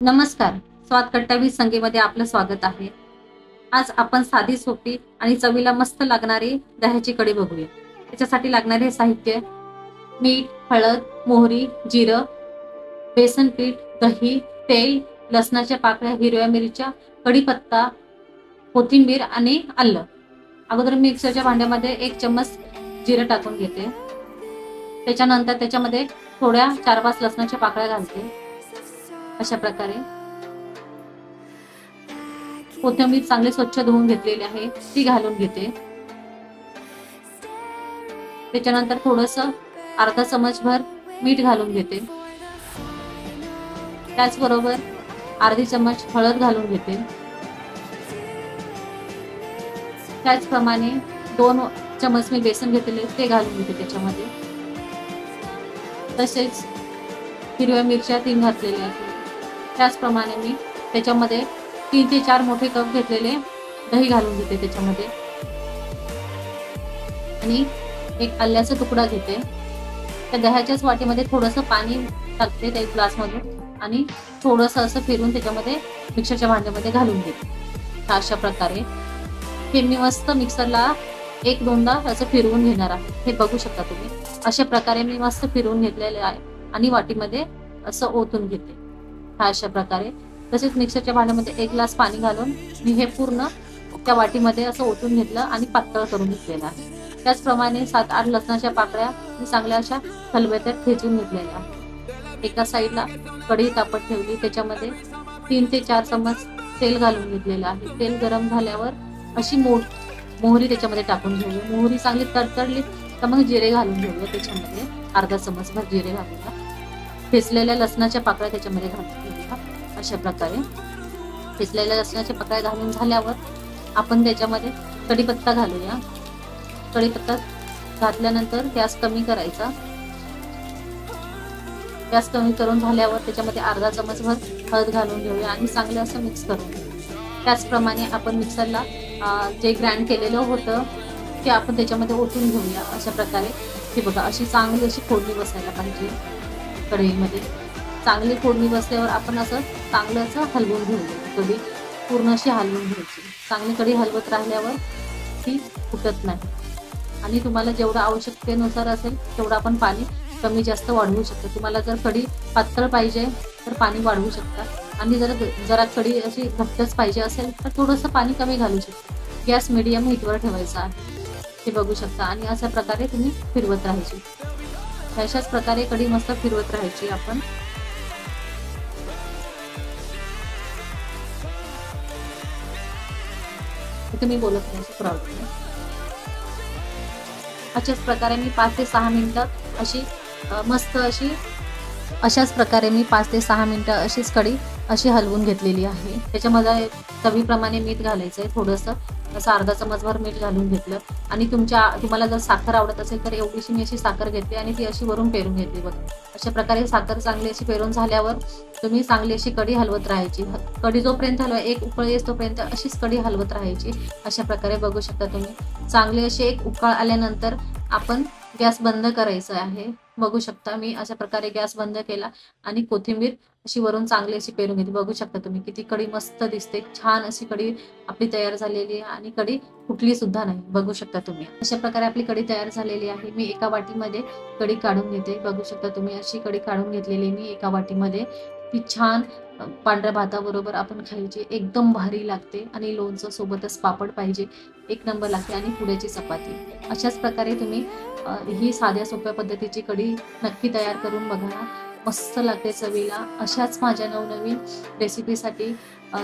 नमस्कार. स्वाद कट्टावी संगीमध्ये आपलं स्वागत आहे. आज आपण साधी, सोपी आणि चवीला मस्त लागणारी दह्याची कढी बघूया. त्याच्यासाठी लागणारे साहित्य: मीठ, हळद, मोहरी, जिरं, बेसन पीठ, दही, तेल, लसणाच्या पाकळ्या, हिरव्या मिरच्या, कढीपत्ता, कोथिंबीर आणि आलं. अगोदर मिक्सरच्या भांड्यामध्ये 1 चम्मच जिरं टाकून घेते. त्याच्यानंतर त्याच्यामध्ये थोड्या 4-5 लसणाच्या पाकळ्या घालते. अशा प्रकारे कोथिंबीर चांगली स्वच्छ धुवून घेतलेली आहे, ती घालून घेते. त्याच्यानंतर थोडंसं अर्धा चमचभर मीठ घालून घेते. त्याचबरोबर अर्धी चमच हळद घालून घेते. त्याचप्रमाणे 2 चमच मी बेसन घेतलेले ते घालून घेते त्याच्यामध्ये. तसेच हिरव्या मिरच्या 3 घातलेल्या आहेत. त्याचप्रमाणे मी त्याच्यामध्ये 3 ते 4 मोठे कप घेतलेले दही घालून घेते त्याच्यामध्ये आणि एक आल्याचा तुकडा घेते. त्या दह्याच्याच वाटीमध्ये थोडंसं पाणी टाकते त्या ग्लासमधून आणि थोडंसं असं फिरून त्याच्यामध्ये मिक्सरच्या भांड्यामध्ये घालून घेते. अशा प्रकारे हे मी मस्त मिक्सरला 1-2दा असं फिरवून घेणार आहे. हे बघू शकता तुम्ही. अशा प्रकारे मी मस्त फिरवून घेतलेले आहे आणि वाटीमध्ये असं ओतून घेते. अशा प्रकारे तसेच मिक्सरच्या भांड्यामध्ये 1 ग्लास पाणी घालून मी हे पूर्ण त्या वाटीमध्ये असं ओतून घेतलं आणि पातळ करून घेतलेलं आहे. त्याचप्रमाणे 7-8 लसणाच्या पाकळ्या मी चांगल्या अशा खलबत्त्यात ठेचून घेतलेल्या आहेत. एका साईडला कढई तापत ठेवली. त्याच्यामध्ये 3 ते 4 चम्मच तेल घालून घेतलेलं आहे. तेल गरम झाल्यावर अशी मोहरी त्याच्यामध्ये टाकून घेऊया. मोहरी चांगली तडतडली तर मग जिरे घालून घेऊया. त्याच्यामध्ये अर्धा चमचभर जिरे घालूया. ठेचलेल्या लसणाच्या पाकळ्या त्याच्यामध्ये घालून घेऊया. अशा प्रकारे ठेचलेल्या लसणाच्या पाकळ्या घालून झाल्यावर आपण त्याच्यामध्ये कढीपत्ता घालूया. कढीपत्ता घातल्यानंतर गॅस कमी करायचा. गॅस कमी करून झाल्यावर त्याच्यामध्ये अर्धा चमचभर हळद घालून घेऊया आणि चांगलं असं मिक्स करून घेऊया. त्याचप्रमाणे आपण मिक्सरला जे ग्राइंड केलेलं होतं ते आपण त्याच्यामध्ये ओतून घेऊया. अशा प्रकारे हे बघा, अशी चांगली अशी फोडणी बसायला पाहिजे. कढईमध्ये चांगली फोडणी बसल्यावर आपण असं चांगलं असं हलवून घेऊया. कढी पूर्ण अशी हलवून घ्यायची. चांगली कढी हलवत राहिल्यावर ती फुटत नाही आणि तुम्हाला जेवढं आवश्यकतेनुसार असेल तेवढं आपण पाणी कमी जास्त वाढवू शकतो. तुम्हाला जर कढी पातळ पाहिजे तर पाणी वाढवू शकता आणि जरा कढी अशी घट्टच पाहिजे असेल तर थोडंसं पाणी कमी घालू शकता. गॅस मीडियम हीटवर ठेवायचा आहे. हे बघू शकता आणि अशा प्रकारे तुम्ही फिरवत राहायची. अशाच प्रकारे कढी मस्त फिरवत राहायची आपण. तुम्ही बोलत नाही प्रॉब्लेम. अशाच प्रकारे मी 5 ते 6 मिनिटं अशी मस्त अशी अशाच प्रकारे मी 5 ते 6 मिनिटं अशीच कढी अशी हलवून घेतलेली आहे. त्याच्यामध्ये चवीप्रमाणे मीठ घालायचं आहे. थोडंसं असं अर्धा चमचभर मीठ घालून घेतलं आणि तुम्हाला जर साखर आवडत असेल तर एवढीशी मी अशी साखर घेतली आणि ती अशी वरून पेरून घेतली. बघ, अशा प्रकारे साखर चांगली अशी पेरून झाल्यावर तुम्ही चांगली अशी कढी हलवत राहायची. कढी जोपर्यंत हलवा 1 उकळ येस तोपर्यंत अशीच कढी हलवत राहायची. अशा प्रकारे बघू शकता तुम्ही. चांगली अशी 1 उकळ आल्यानंतर आपण गॅस बंद करायचा आहे. बघू शकता मी अशा प्रकारे गॅस बंद केला आणि कोथिंबीर अशी वरून चांगली अशी पेरून घेतली. बघू शकता तुम्ही किती कढी मस्त दिसते. छान अशी कढी आपली तयार झालेली आहे आणि कढी फुटली सुद्धा नाही. बघू शकता तुम्ही. अशा प्रकारे आपली कढी तयार झालेली आहे. मी एका वाटीमध्ये कढी काढून घेते. बघू शकता तुम्ही अशी कढी काढून घेतलेली मी एका वाटीमध्ये. ती छान पांढऱ्या भाताबरोबर आपण खायची. एकदम भारी लागते आणि लोणचं सोबतच पापड पाहिजे. 1 नंबर लागते आणि पुड्याची चपाती. अशाच प्रकारे तुम्ही ही साध्या सोप्या पद्धतीची कढी नक्की तयार करून बघा. मस्त लागते चवीला. अशाच माझ्या नवनवीन रेसिपीसाठी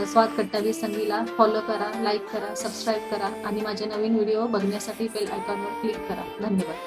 स्वाद कट्टावी संगीला फॉलो करा, लाईक करा, सबस्क्राईब करा आणि माझे नवीन व्हिडिओ बघण्यासाठी बेल आयकॉनवर क्लिक करा. धन्यवाद.